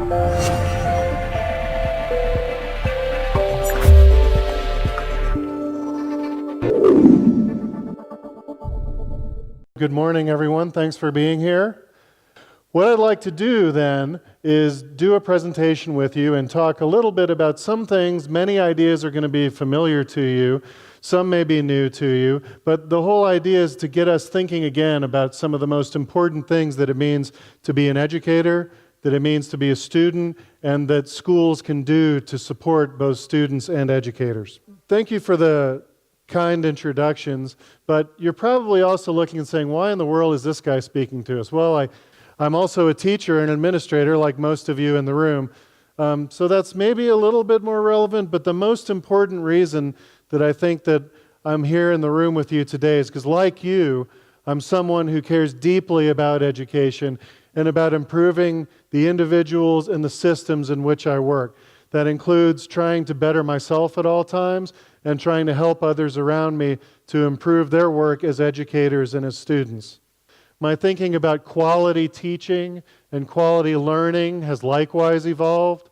Good morning, everyone. Thanks for being here. What I'd like to do then is do a presentation with you and talk a little bit about some things. Many ideas are going to be familiar to you. Some may be new to you. But the whole idea is to get us thinking again about some of the most important things that it means to be an educator, that it means to be a student, and that schools can do to support both students and educators. Thank you for the kind introductions, but you're probably also looking and saying, why in the world is this guy speaking to us? Well, I'm also a teacher and administrator like most of you in the room, so that's maybe a little bit more relevant, but the most important reason that I think that I'm here in the room with you today is because, like you, I'm someone who cares deeply about education and about improving the individuals and the systems in which I work. That includes trying to better myself at all times and trying to help others around me to improve their work as educators and as students. My thinking about quality teaching and quality learning has likewise evolved.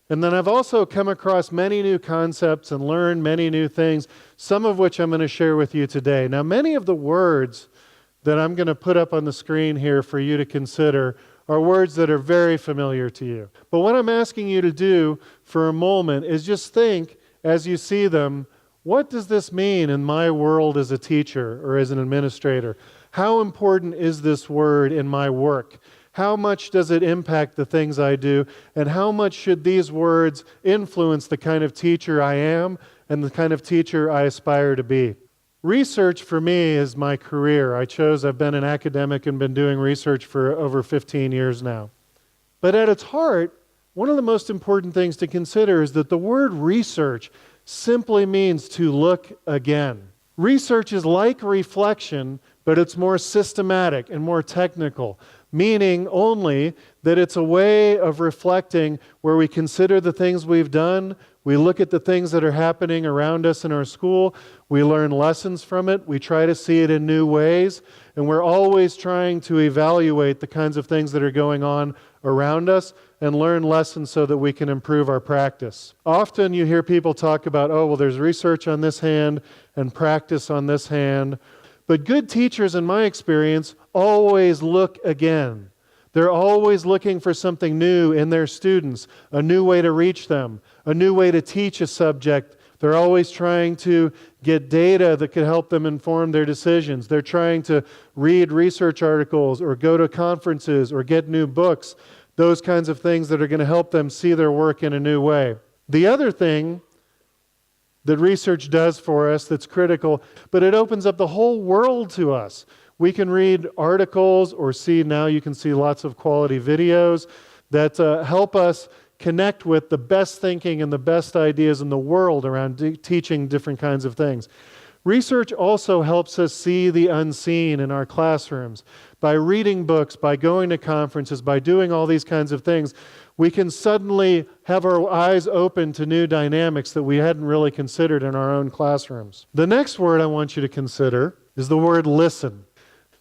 And then I've also come across many new concepts and learned many new things, some of which I'm going to share with you today. Now, many of the words that I'm going to put up on the screen here for you to consider are words that are very familiar to you. But what I'm asking you to do for a moment is just think, as you see them, what does this mean in my world as a teacher or as an administrator? How important is this word in my work? How much does it impact the things I do? And how much should these words influence the kind of teacher I am and the kind of teacher I aspire to be? Research for me is my career. I've been an academic and been doing research for over 15 years now. But at its heart, one of the most important things to consider is that the word research simply means to look again. Research is like reflection, but it's more systematic and more technical, meaning only that it's a way of reflecting where we consider the things we've done, we look at the things that are happening around us in our school, we learn lessons from it, we try to see it in new ways, and we're always trying to evaluate the kinds of things that are going on around us and learn lessons so that we can improve our practice. Often you hear people talk about, there's research on this hand and practice on this hand. But good teachers, in my experience, always look again. They're always looking for something new in their students, a new way to reach them, a new way to teach a subject. They're always trying to get data that could help them inform their decisions. They're trying to read research articles or go to conferences or get new books, those kinds of things that are going to help them see their work in a new way. The other thing that research does for us that's critical, but it opens up the whole world to us. We can read articles or now you can see lots of quality videos that help us connect with the best thinking and the best ideas in the world around teaching different kinds of things. Research also helps us see the unseen in our classrooms. By reading books, by going to conferences, by doing all these kinds of things, we can suddenly have our eyes open to new dynamics that we hadn't really considered in our own classrooms. The next word I want you to consider is the word listen.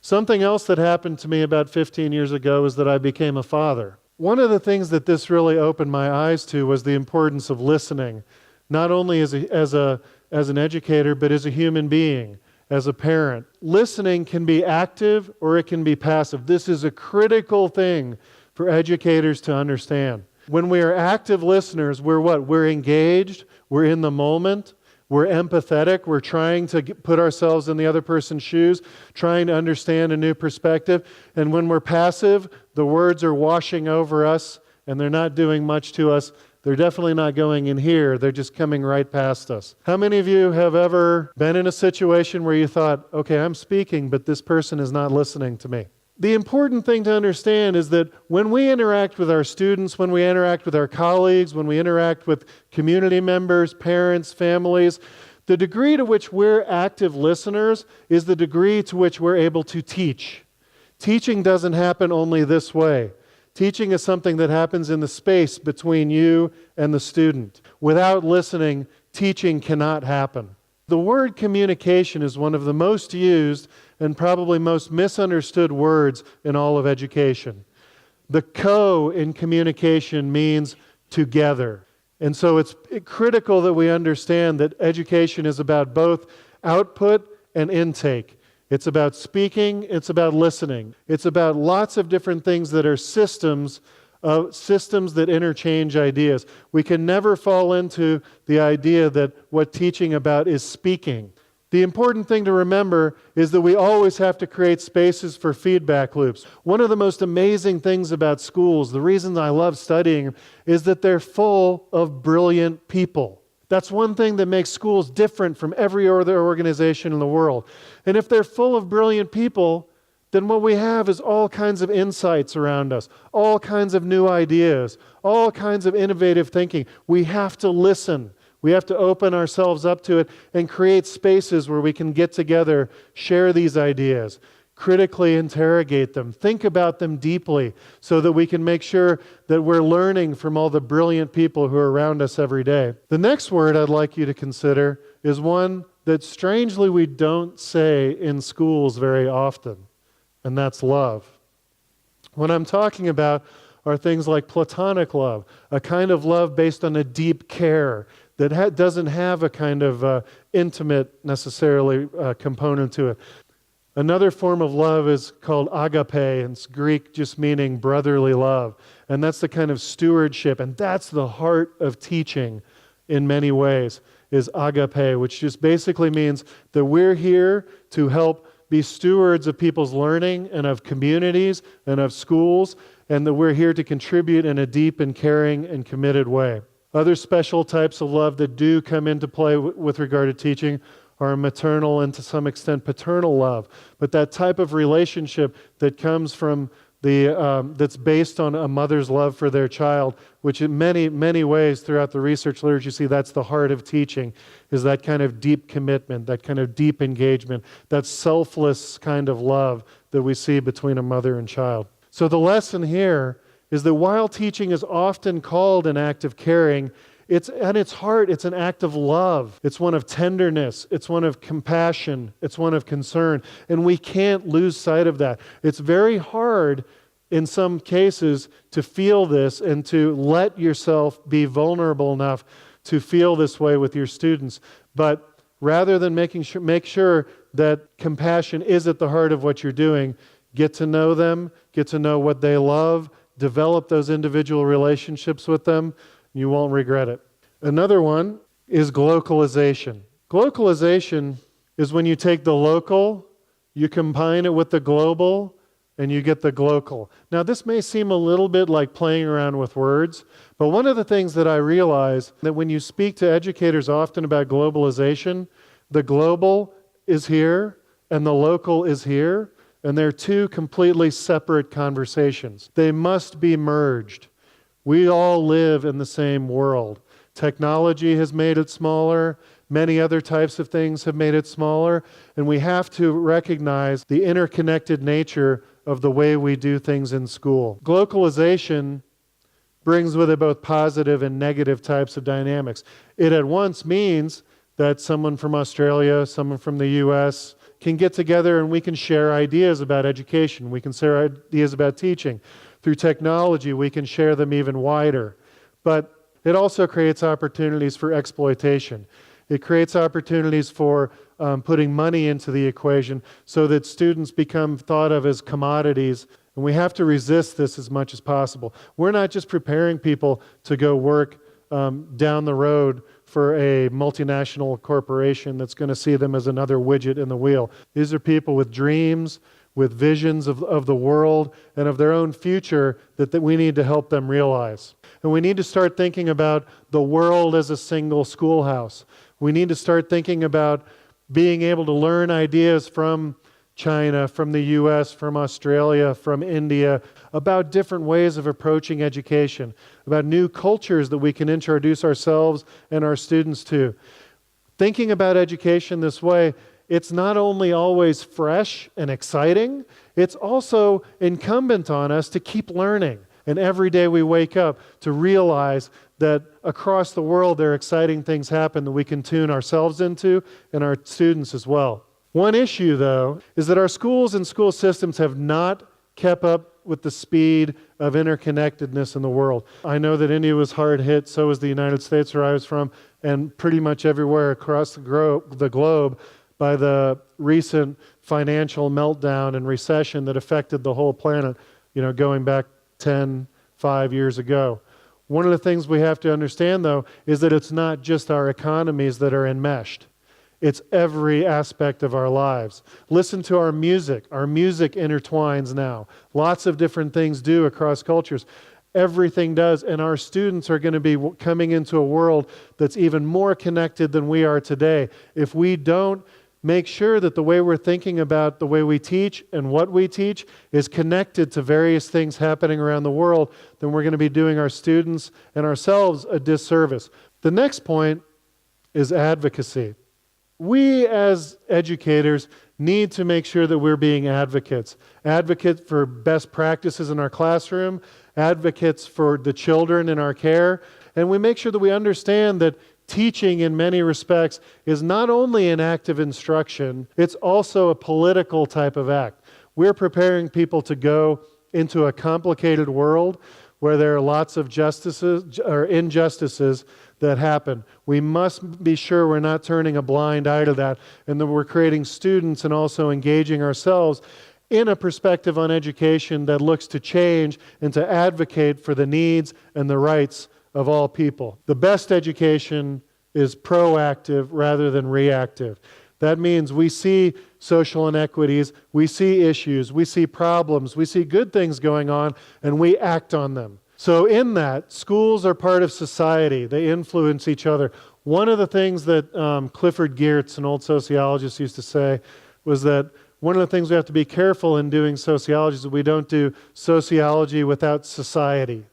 Something else that happened to me about 15 years ago is that I became a father. One of the things that this really opened my eyes to was the importance of listening, not only as an educator, but as a human being, as a parent. Listening can be active or it can be passive. This is a critical thing for educators to understand. When we are active listeners, we're what? We're engaged, we're in the moment, we're empathetic, we're trying to put ourselves in the other person's shoes, trying to understand a new perspective. And when we're passive, the words are washing over us and they're not doing much to us. They're definitely not going in here, they're just coming right past us. How many of you have ever been in a situation where you thought, okay, I'm speaking, but this person is not listening to me? The important thing to understand is that when we interact with our students, when we interact with our colleagues, when we interact with community members, parents, families, the degree to which we're active listeners is the degree to which we're able to teach. Teaching doesn't happen only this way. Teaching is something that happens in the space between you and the student. Without listening, teaching cannot happen. The word communication is one of the most used and probably most misunderstood words in all of education. The co in communication means together. And so it's critical that we understand that education is about both output and intake. It's about speaking, it's about listening. It's about lots of different things that are systems that interchange ideas. We can never fall into the idea that what teaching about is speaking. The important thing to remember is that we always have to create spaces for feedback loops. One of the most amazing things about schools, the reason I love studying, is that they're full of brilliant people. That's one thing that makes schools different from every other organization in the world. And if they're full of brilliant people, then what we have is all kinds of insights around us, all kinds of new ideas, all kinds of innovative thinking. We have to listen. We have to open ourselves up to it and create spaces where we can get together, share these ideas, critically interrogate them, think about them deeply so that we can make sure that we're learning from all the brilliant people who are around us every day. The next word I'd like you to consider is one that strangely we don't say in schools very often, and that's love. What I'm talking about are things like platonic love, a kind of love based on a deep care that doesn't have a kind of intimate, necessarily, component to it. Another form of love is called agape, and it's Greek just meaning brotherly love. And that's the kind of stewardship, and that's the heart of teaching in many ways, is agape, which just basically means that we're here to help be stewards of people's learning and of communities and of schools, and that we're here to contribute in a deep and caring and committed way. Other special types of love that do come into play with regard to teaching are maternal and to some extent paternal love. But that type of relationship that comes from that's based on a mother's love for their child, which in many, many ways throughout the research literature you see that's the heart of teaching, is that kind of deep commitment, that kind of deep engagement, that selfless kind of love that we see between a mother and child. So the lesson here is that while teaching is often called an act of caring, at its heart, it's an act of love. It's one of tenderness. It's one of compassion. It's one of concern. And we can't lose sight of that. It's very hard in some cases to feel this and to let yourself be vulnerable enough to feel this way with your students. But rather than make sure that compassion is at the heart of what you're doing, get to know them, get to know what they love, develop those individual relationships with them. You won't regret it. Another one is glocalization. Glocalization is when you take the local, you combine it with the global, and you get the glocal. Now, this may seem a little bit like playing around with words, but one of the things that I realize that when you speak to educators often about globalization, the global is here and the local is here, and they're two completely separate conversations. They must be merged. We all live in the same world. Technology has made it smaller. Many other types of things have made it smaller. And we have to recognize the interconnected nature of the way we do things in school. Glocalization brings with it both positive and negative types of dynamics. It at once means that someone from Australia, someone from the US can get together and we can share ideas about education. We can share ideas about teaching. Through technology, we can share them even wider. But it also creates opportunities for exploitation. It creates opportunities for putting money into the equation so that students become thought of as commodities. And we have to resist this as much as possible. We're not just preparing people to go work down the road for a multinational corporation that's going to see them as another widget in the wheel. These are people with dreams, with visions of the world and of their own future that we need to help them realize. And we need to start thinking about the world as a single schoolhouse. We need to start thinking about being able to learn ideas from China, from the US, from Australia, from India, about different ways of approaching education, about new cultures that we can introduce ourselves and our students to. Thinking about education this way, it's not only always fresh and exciting, it's also incumbent on us to keep learning. And every day we wake up to realize that across the world there are exciting things happen that we can tune ourselves into and our students as well. One issue, though, is that our schools and school systems have not kept up with the speed of interconnectedness in the world. I know that India was hard hit, so was the United States where I was from, and pretty much everywhere across the globe by the recent financial meltdown and recession that affected the whole planet, going back 5 years ago. One of the things we have to understand, though, is that it's not just our economies that are enmeshed. It's every aspect of our lives. Listen to our music. Our music intertwines now. Lots of different things do across cultures. Everything does, and our students are going to be coming into a world that's even more connected than we are today. If we don't make sure that the way we're thinking about the way we teach and what we teach is connected to various things happening around the world, then we're going to be doing our students and ourselves a disservice. The next point is advocacy. We as educators need to make sure that we're being advocates. Advocates for best practices in our classroom, advocates for the children in our care, and we make sure that we understand that teaching in many respects is not only an act of instruction, it's also a political type of act. We're preparing people to go into a complicated world where there are lots of injustices that happen. We must be sure we're not turning a blind eye to that, and that we're creating students and also engaging ourselves in a perspective on education that looks to change and to advocate for the needs and the rights of all people. The best education is proactive rather than reactive. That means we see social inequities, we see issues, we see problems, we see good things going on, and we act on them. So in that, schools are part of society. They influence each other. One of the things that Clifford Geertz, an old sociologist, used to say was that one of the things we have to be careful in doing sociology is that we don't do sociology without society.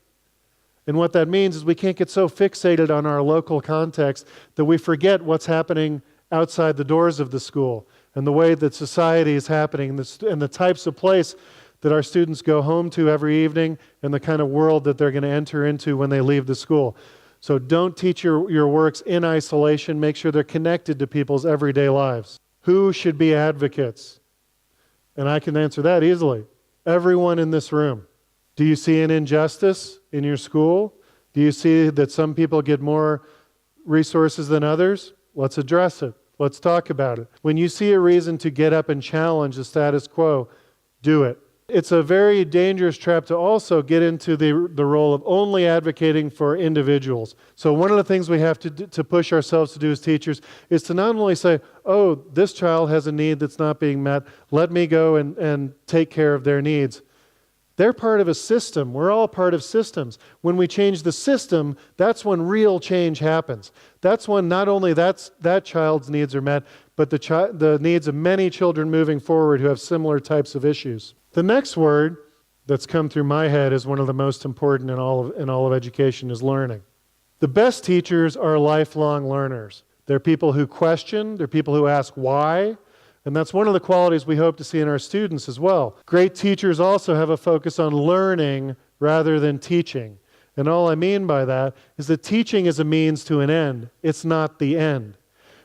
And what that means is we can't get so fixated on our local context that we forget what's happening outside the doors of the school and the way that society is happening and the types of place that our students go home to every evening and the kind of world that they're going to enter into when they leave the school. So don't teach your works in isolation. Make sure they're connected to people's everyday lives. Who should be advocates? And I can answer that easily. Everyone in this room. Do you see an injustice in your school? Do you see that some people get more resources than others? Let's address it. Let's talk about it. When you see a reason to get up and challenge the status quo, do it. It's a very dangerous trap to also get into the role of only advocating for individuals. So one of the things we have to push ourselves to do as teachers is to not only say, oh, this child has a need that's not being met, let me go and take care of their needs. They're part of a system. We're all part of systems. When we change the system, that's when real change happens. That's when not only that child's needs are met, but the needs of many children moving forward who have similar types of issues. The next word that's come through my head is one of the most important in all of education is learning. The best teachers are lifelong learners. They're people who question, they're people who ask why, and that's one of the qualities we hope to see in our students as well. Great teachers also have a focus on learning rather than teaching. And all I mean by that is that teaching is a means to an end. It's not the end.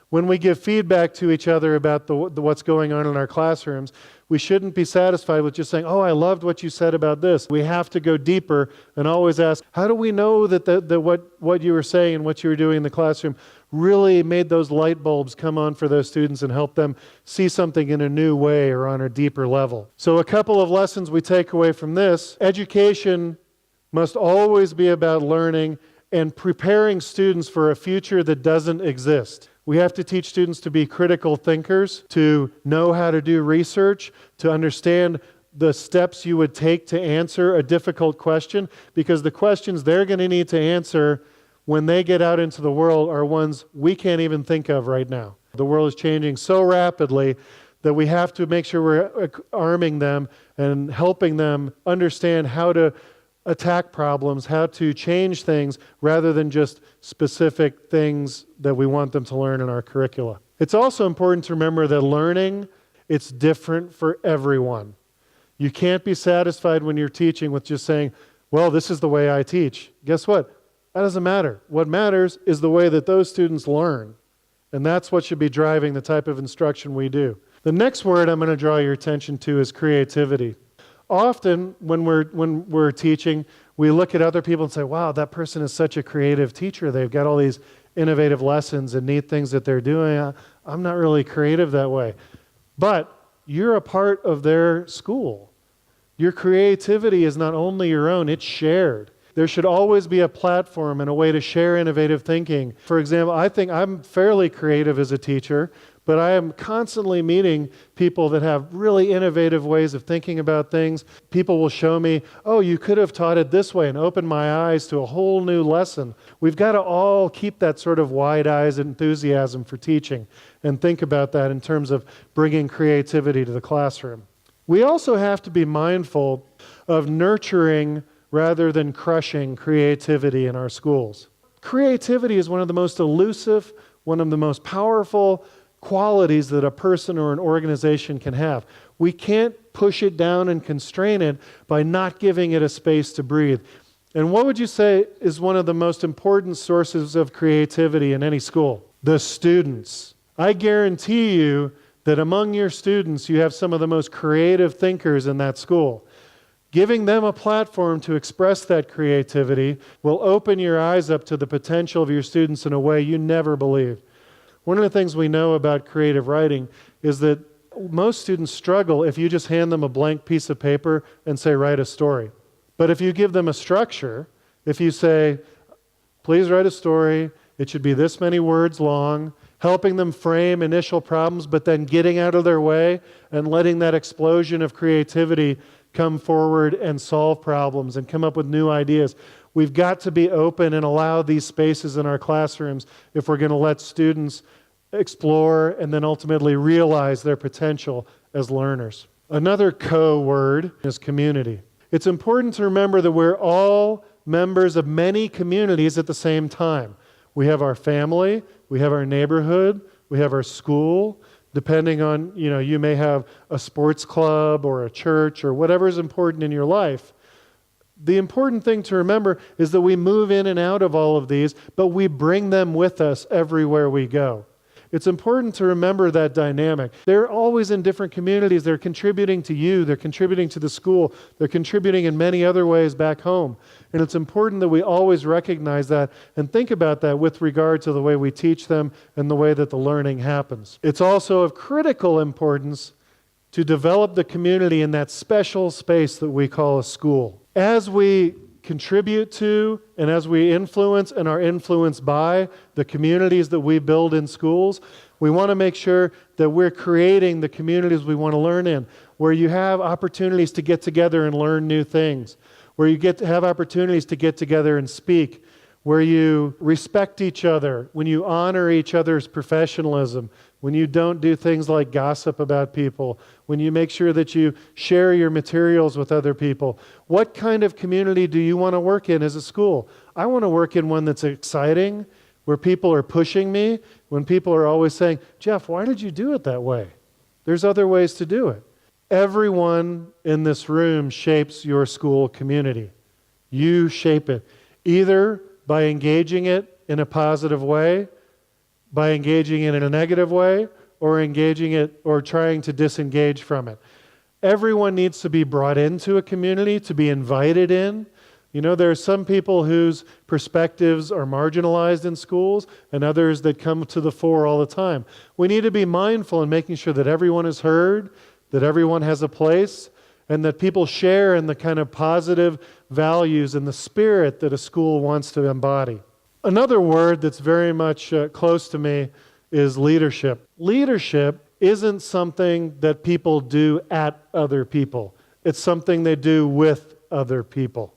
When we give feedback to each other about what's going on in our classrooms, we shouldn't be satisfied with just saying, oh, I loved what you said about this. We have to go deeper and always ask, how do we know that what you were saying and what you were doing in the classroom really made those light bulbs come on for those students and help them see something in a new way or on a deeper level? So a couple of lessons we take away from this. Education must always be about learning and preparing students for a future that doesn't exist. We have to teach students to be critical thinkers, to know how to do research, to understand the steps you would take to answer a difficult question, because the questions they're going to need to answer when they get out into the world are ones we can't even think of right now. The world is changing so rapidly that we have to make sure we're arming them and helping them understand how to attack problems, how to change things rather than just specific things that we want them to learn in our curricula. It's also important to remember that learning, it's different for everyone. You can't be satisfied when you're teaching with just saying, well, this is the way I teach. Guess what? That doesn't matter. What matters is the way that those students learn. And that's what should be driving the type of instruction we do. The next word I'm going to draw your attention to is creativity. Often when we're teaching, we look at other people and say, wow, that person is such a creative teacher. They've got all these innovative lessons and neat things that they're doing. I'm not really creative that way. But you're a part of their school. Your creativity is not only your own, it's shared. There should always be a platform and a way to share innovative thinking. For example, I think I'm fairly creative as a teacher, but I am constantly meeting people that have really innovative ways of thinking about things. People will show me, oh, you could have taught it this way, and open my eyes to a whole new lesson. We've got to all keep that sort of wide eyes enthusiasm for teaching and think about that in terms of bringing creativity to the classroom. We also have to be mindful of nurturing rather than crushing creativity in our schools. Creativity is one of the most elusive, one of the most powerful qualities that a person or an organization can have. We can't push it down and constrain it by not giving it a space to breathe. And what would you say is one of the most important sources of creativity in any school? The students. I guarantee you that among your students, you have some of the most creative thinkers in that school. Giving them a platform to express that creativity will open your eyes up to the potential of your students in a way you never believed. One of the things we know about creative writing is that most students struggle if you just hand them a blank piece of paper and say, write a story. But if you give them a structure, if you say, please write a story, it should be this many words long, helping them frame initial problems, but then getting out of their way and letting that explosion of creativity come forward and solve problems and come up with new ideas. We've got to be open and allow these spaces in our classrooms if we're going to let students explore and then ultimately realize their potential as learners. Another co-word is community. It's important to remember that we're all members of many communities at the same time. We have our family, we have our neighborhood, we have our school. Depending on, you may have a sports club or a church or whatever is important in your life. The important thing to remember is that we move in and out of all of these, but we bring them with us everywhere we go. It's important to remember that dynamic. They're always in different communities. They're contributing to you. They're contributing to the school. They're contributing in many other ways back home. And it's important that we always recognize that and think about that with regard to the way we teach them and the way that the learning happens. It's also of critical importance to develop the community in that special space that we call a school. As we contribute to and as we influence and are influenced by the communities that we build in schools, we want to make sure that we're creating the communities we want to learn in, where you have opportunities to get together and learn new things, where you get to have opportunities to get together and speak, where you respect each other, when you honor each other's professionalism, when you don't do things like gossip about people, when you make sure that you share your materials with other people. What kind of community do you want to work in as a school? I want to work in one that's exciting, where people are pushing me, when people are always saying, Jeff, why did you do it that way? There's other ways to do it. Everyone in this room shapes your school community. You shape it, either by engaging it in a positive way, by engaging it in a negative way, or engaging it or trying to disengage from it. Everyone needs to be brought into a community, to be invited in. There are some people whose perspectives are marginalized in schools and others that come to the fore all the time. We need to be mindful in making sure that everyone is heard, that everyone has a place, and that people share in the kind of positive values and the spirit that a school wants to embody. Another word that's very much close to me is leadership. Leadership isn't something that people do at other people. It's something they do with other people.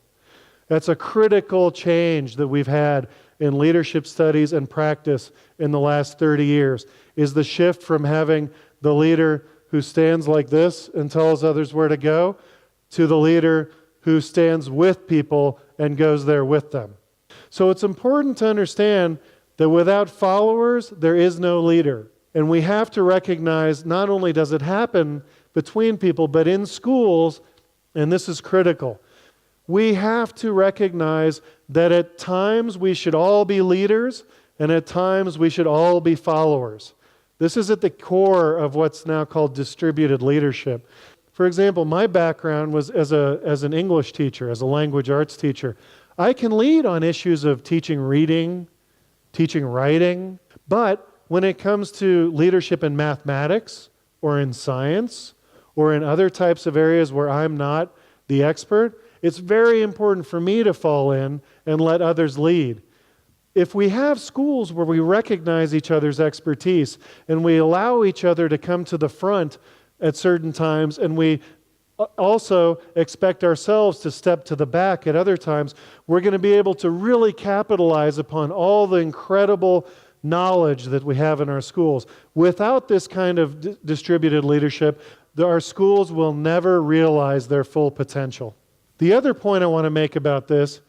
That's a critical change that we've had in leadership studies and practice in the last 30 years, is the shift from having the leader who stands like this and tells others where to go, to the leader who stands with people and goes there with them. So it's important to understand that without followers, there is no leader. And we have to recognize not only does it happen between people, but in schools, and this is critical, we have to recognize that at times we should all be leaders, and at times we should all be followers. This is at the core of what's now called distributed leadership. For example, my background was as an English teacher, as a language arts teacher. I can lead on issues of teaching reading, teaching writing, but when it comes to leadership in mathematics or in science or in other types of areas where I'm not the expert, it's very important for me to fall in and let others lead. If we have schools where we recognize each other's expertise and we allow each other to come to the front at certain times, and we also expect ourselves to step to the back at other times, we're going to be able to really capitalize upon all the incredible knowledge that we have in our schools. Without this kind of distributed leadership, our schools will never realize their full potential. The other point I want to make about this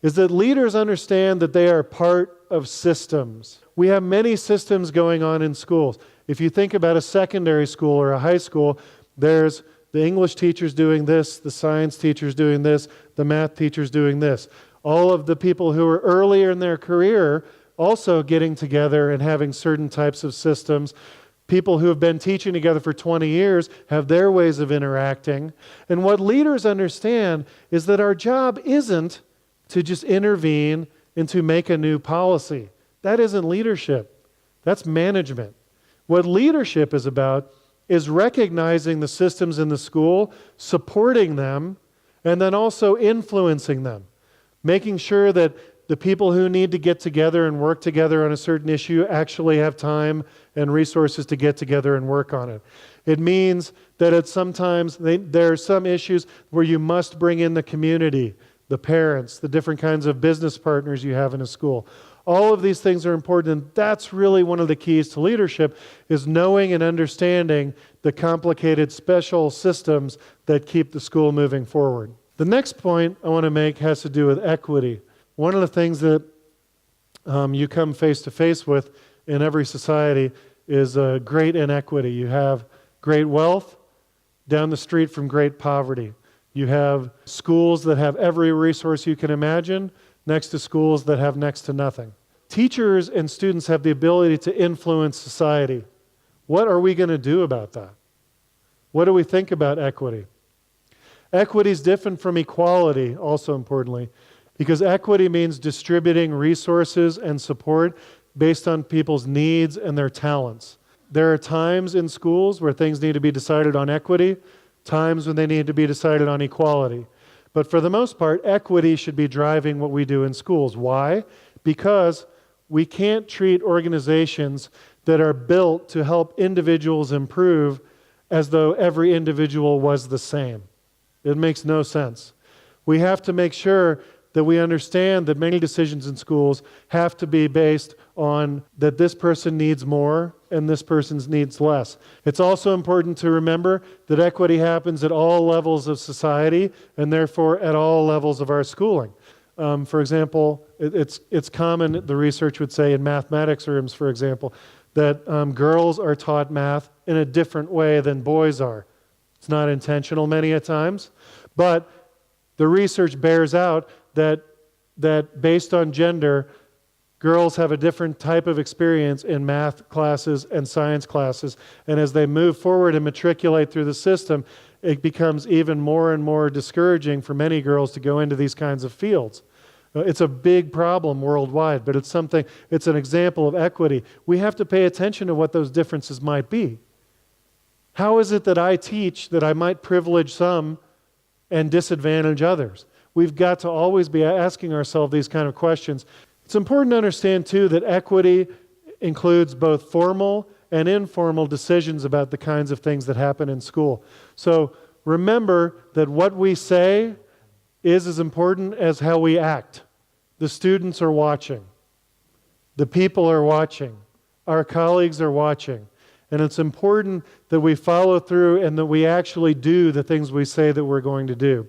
is that leaders understand that they are part of systems. We have many systems going on in schools. If you think about a secondary school or a high school, there's the English teachers doing this, the science teachers doing this, the math teachers doing this. All of the people who are earlier in their career also getting together and having certain types of systems. People who have been teaching together for 20 years have their ways of interacting. And what leaders understand is that our job isn't to just intervene and to make a new policy. That isn't leadership. That's management. What leadership is about is recognizing the systems in the school, supporting them, and then also influencing them. Making sure that the people who need to get together and work together on a certain issue actually have time and resources to get together and work on it. It means that there are some issues where you must bring in the community, the parents, the different kinds of business partners you have in a school. All of these things are important, and that's really one of the keys to leadership, is knowing and understanding the complicated special systems that keep the school moving forward. The next point I want to make has to do with equity. One of the things that you come face to face with in every society is great inequity. You have great wealth down the street from great poverty. You have schools that have every resource you can imagine next to schools that have next to nothing. Teachers and students have the ability to influence society. What are we going to do about that? What do we think about equity? Equity is different from equality, also importantly, because equity means distributing resources and support based on people's needs and their talents. There are times in schools where things need to be decided on equity, times when they need to be decided on equality. But for the most part, equity should be driving what we do in schools. Why? Because we can't treat organizations that are built to help individuals improve as though every individual was the same. It makes no sense. We have to make sure that we understand that many decisions in schools have to be based on that this person needs more and this person needs less. It's also important to remember that equity happens at all levels of society and therefore at all levels of our schooling. For example, it's common, the research would say in mathematics rooms, for example, that girls are taught math in a different way than boys are. It's not intentional many a times, but the research bears out that based on gender, girls have a different type of experience in math classes and science classes, and as they move forward and matriculate through the system, it becomes even more and more discouraging for many girls to go into these kinds of fields. It's a big problem worldwide, but it's an example of equity. We have to pay attention to what those differences might be. How is it that I teach that I might privilege some and disadvantage others? We've got to always be asking ourselves these kind of questions. It's important to understand, too, that equity includes both formal and informal decisions about the kinds of things that happen in school. So remember that what we say is as important as how we act. The students are watching. The people are watching. Our colleagues are watching. And it's important that we follow through and that we actually do the things we say that we're going to do.